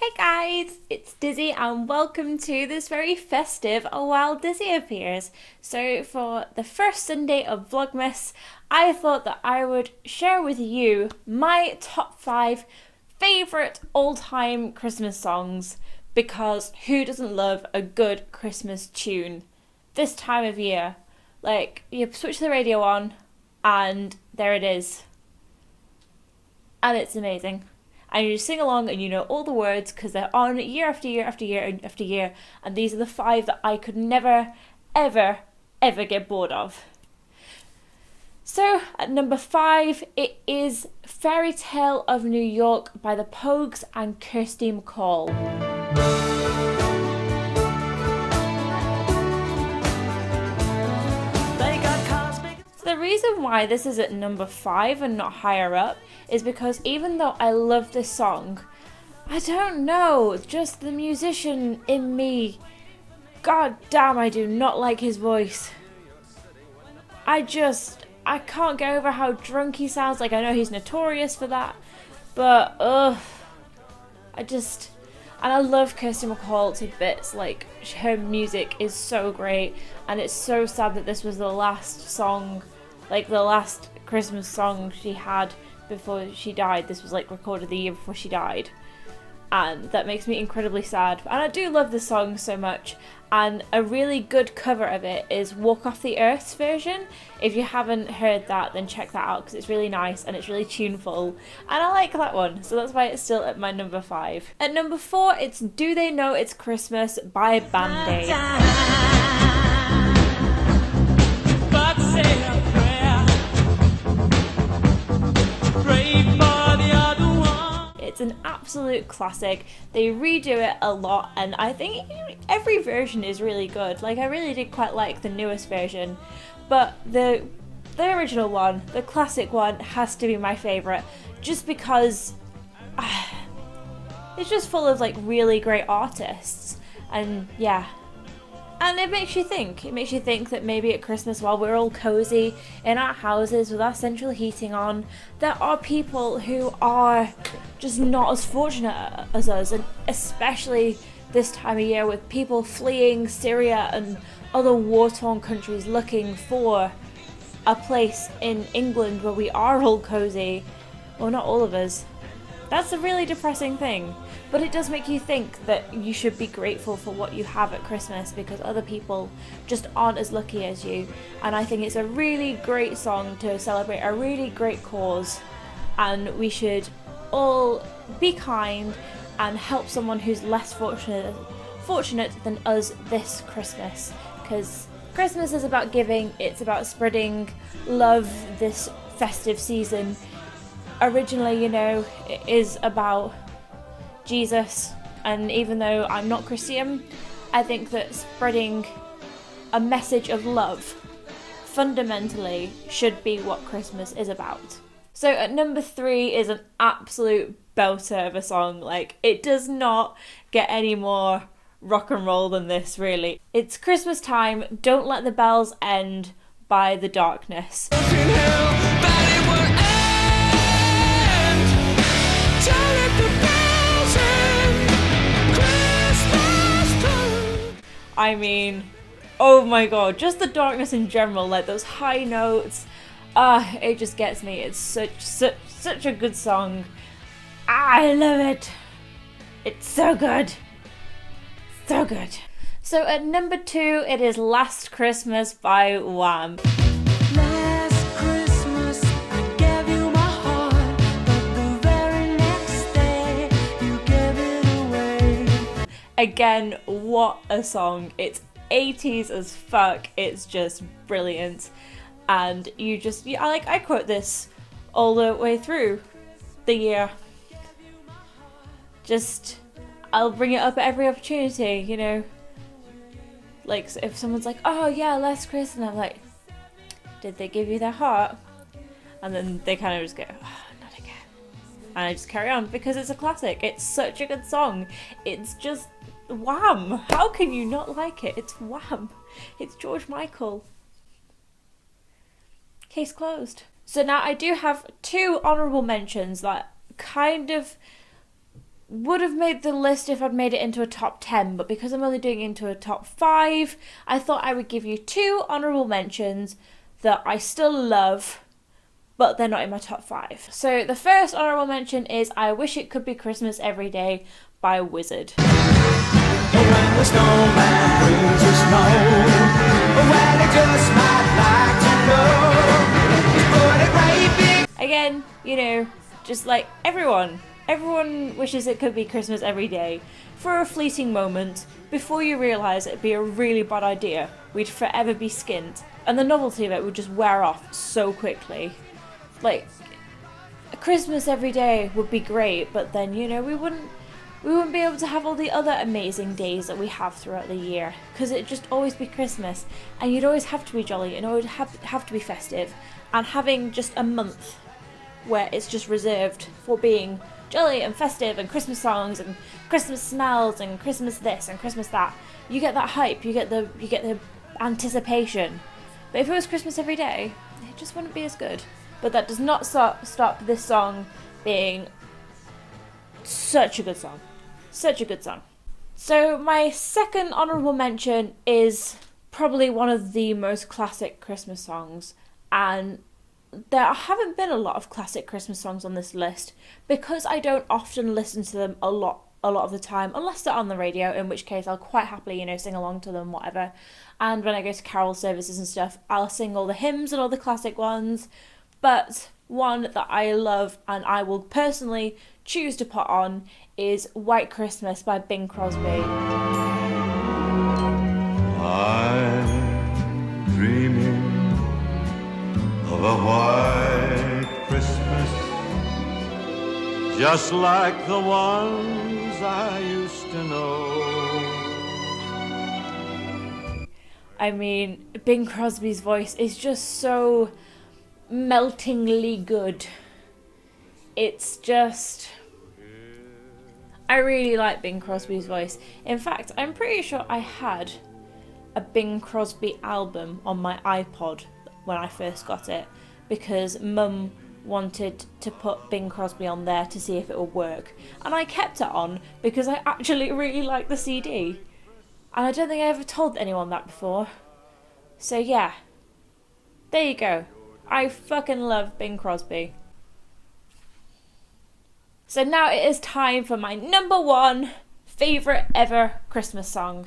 Hey guys, it's Dizzy and welcome to this very festive While Dizzy Appears. So for the first Sunday of Vlogmas, I thought that I would share with you my top 5 favourite all-time Christmas songs, because who doesn't love a good Christmas tune this time of year? Like, you switch the radio on and there it is. And it's amazing. And you just sing along and you know all the words because they're on year after year after year after year. And these are the 5 that I could never, ever, ever get bored of. So at number 5, it is Fairytale of New York by the Pogues and Kirsty MacColl. The reason why this is at number 5 and not higher up is because even though I love this song, I don't know, just the musician in me, god damn, I do not like his voice. I can't get over how drunk he sounds. Like, I know he's notorious for that, but and I love Kirsty MacColl to bits. Like, her music is so great, and it's so sad that this was the last song, like the last Christmas song she had before she died. This was like recorded the year before she died, and that makes me incredibly sad. And I do love the song so much, and a really good cover of it is Walk Off the Earth's version. If you haven't heard that, then check that out because it's really nice and it's really tuneful, and I like that one, so that's why it's still at my number 5. At number 4, it's Do They Know It's Christmas by Band-Aid. It's an absolute classic. They redo it a lot, and I think every version is really good. Like, I really did quite like the newest version, but the original one, the classic one, has to be my favourite, just because it's just full of like really great artists, and yeah. And it makes you think. It makes you think that maybe at Christmas, while we're all cozy in our houses with our central heating on, there are people who are just not as fortunate as us, and especially this time of year with people fleeing Syria and other war-torn countries looking for a place in England where we are all cozy. Well, not all of us. That's a really depressing thing. But it does make you think that you should be grateful for what you have at Christmas, because other people just aren't as lucky as you. And I think it's a really great song to celebrate a really great cause. And we should all be kind and help someone who's less fortunate than us this Christmas. Because Christmas is about giving, it's about spreading love this festive season. Originally, you know, it is about Jesus, and even though I'm not Christian, I think that spreading a message of love fundamentally should be what Christmas is about. So at number 3 is an absolute belter of a song. Like, it does not get any more rock and roll than this, really. It's Christmas Time, Don't Let the Bells End by The Darkness. I mean, oh my god, just The Darkness in general, like those high notes, it just gets me. It's such a good song. I love it. It's so good. So good. So at number 2, it is Last Christmas by Wham. Again, what a song. It's 80s as fuck. It's just brilliant. And I quote this all the way through the year. I'll bring it up at every opportunity, you know. Like, if someone's like, oh yeah, Last Christmas, and I'm like, did they give you their heart? And then they kind of just go, oh, not again. And I just carry on because it's a classic. It's such a good song. It's just Wham! How can you not like it? It's Wham! It's George Michael. Case closed. So now I do have 2 honourable mentions that kind of would have made the list if I'd made it into a top 10, but because I'm only doing it into a top 5, I thought I would give you 2 honourable mentions that I still love, but they're not in my top 5. So the first honourable mention is I Wish It Could Be Christmas Every Day by Wizard. When the snowman brings you snow, well, it just might like to know. Just put a great big... Again, you know, just like everyone wishes it could be Christmas every day. For a fleeting moment, before you realise it'd be a really bad idea, we'd forever be skint, and the novelty of it would just wear off so quickly. Like, Christmas every day would be great, but then, you know, we wouldn't be able to have all the other amazing days that we have throughout the year, because it'd just always be Christmas, and you'd always have to be jolly, and always have to be festive, and having just a month where it's just reserved for being jolly and festive and Christmas songs and Christmas smells and Christmas this and Christmas that, you get that hype, you get the anticipation. But if it was Christmas every day, it just wouldn't be as good. But that does not stop this song being such a good song. Such a good song. So my second honourable mention is probably one of the most classic Christmas songs, and there haven't been a lot of classic Christmas songs on this list because I don't often listen to them a lot of the time, unless they're on the radio, in which case I'll quite happily, you know, sing along to them, whatever. And when I go to carol services and stuff, I'll sing all the hymns and all the classic ones. But one that I love and I will personally choose to put on is White Christmas by Bing Crosby. I'm dreaming of a white Christmas, just like the ones I used to know. I mean, Bing Crosby's voice is just so meltingly good. It's just... I really like Bing Crosby's voice. In fact, I'm pretty sure I had a Bing Crosby album on my iPod when I first got it, because Mum wanted to put Bing Crosby on there to see if it would work, and I kept it on because I actually really like the CD, and I don't think I ever told anyone that before. So yeah, there you go. I fucking love Bing Crosby. So now it is time for my number 1 favourite ever Christmas song,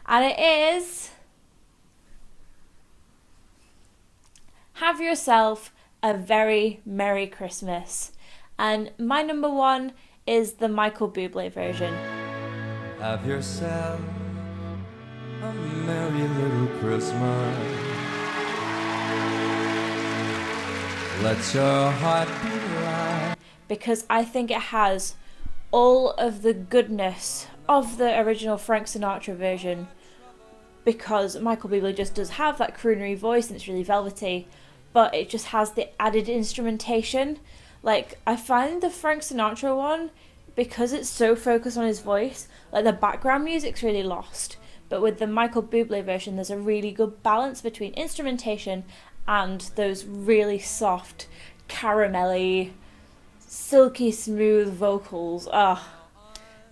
and it is Have Yourself a Very Merry Christmas. And my number 1 is the Michael Bublé version. Have yourself a merry little Christmas. Let your heart be light. Because I think it has all of the goodness of the original Frank Sinatra version, because Michael Bublé just does have that croonery voice and it's really velvety, but it just has the added instrumentation. Like, I find the Frank Sinatra one, because it's so focused on his voice, like the background music's really lost. But with the Michael Bublé version, there's a really good balance between instrumentation and those really soft, caramelly, silky smooth vocals.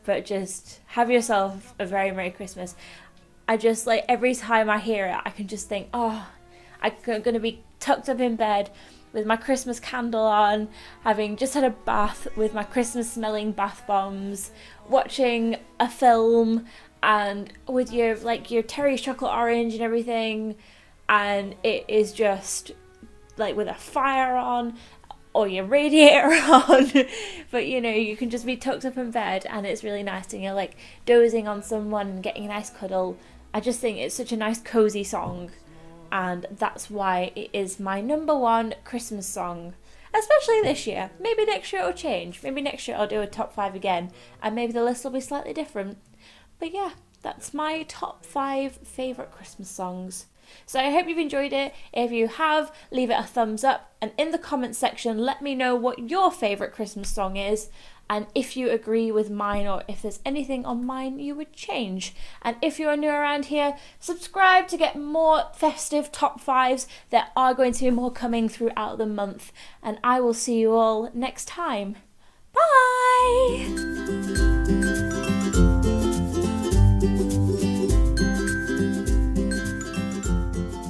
But just have yourself a very Merry Christmas. I just, like, every time I hear it, I can just think, I'm going to be tucked up in bed with my Christmas candle on, having just had a bath with my Christmas smelling bath bombs, watching a film, and with your Terry's chocolate orange and everything, and it is just like with a fire on or your radiator on, but you know, you can just be tucked up in bed and it's really nice, and you're like dozing on someone and getting a nice cuddle. I just think it's such a nice cozy song, and that's why it is my number 1 Christmas song, especially this year. Maybe next year it'll change. Maybe next year I'll do a top 5 again, and maybe the list will be slightly different. But yeah, that's my top 5 favourite Christmas songs. So I hope you've enjoyed it. If you have, leave it a thumbs up, and in the comments section let me know what your favourite Christmas song is, and if you agree with mine, or if there's anything on mine you would change. And if you are new around here, subscribe to get more festive top 5s. There are going to be more coming throughout the month, and I will see you all next time. Bye! Bye!